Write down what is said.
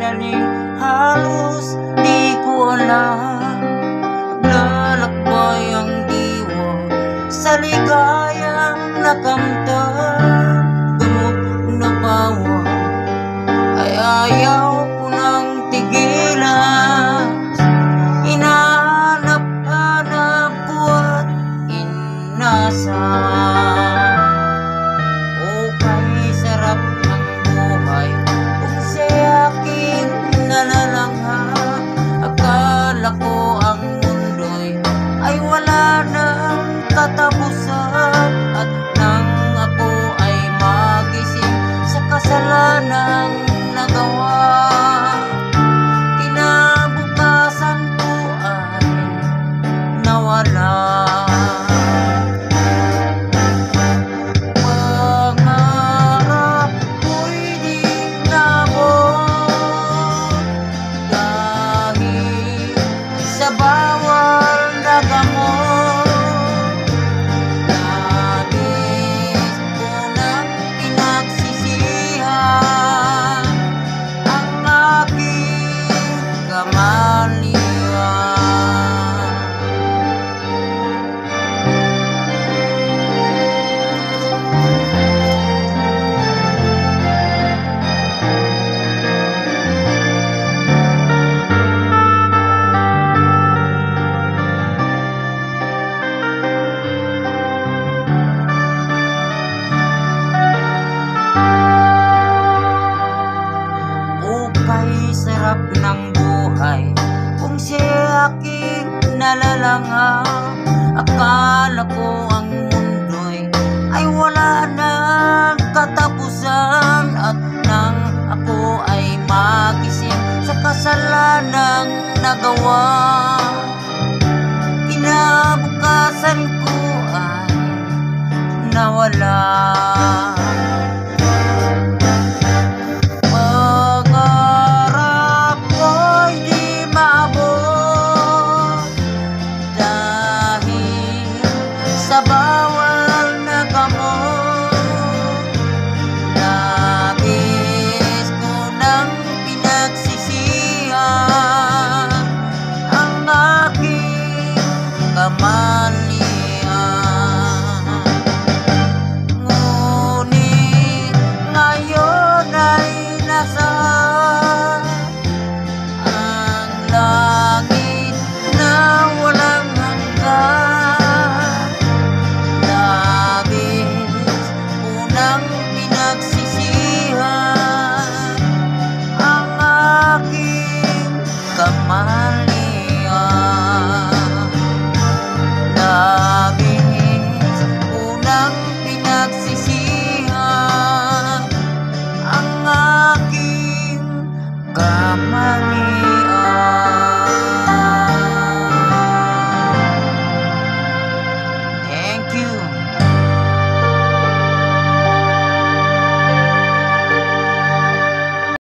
lalim, halos di ko alam. Naglalakbay ang diwa sa ligayang nakamtan. Gamot na bawal ay ayaw ko nang tigilan. Hinahanap-hanap ko at inasal. Okay, sarap ng buhay kung siya aking nalalangha. Akala ko ang mundo'y ay wala nang katapusan. At nang ako ay magising sa kasalanang nagawa, kinabukasan ko ay nawala. Pangarap ko'y di naabot dahil sa bawal na gamot. Nais ko nang pinagsisihan ang aking kamalian. Ukay, sarap ng buhay kung siya aking nalalangha. Akala ko ang mundo'y ay wala nang katapusan. At nang ako ay magising sa kasalanang nagawa, kinabukasan ko ay nawala.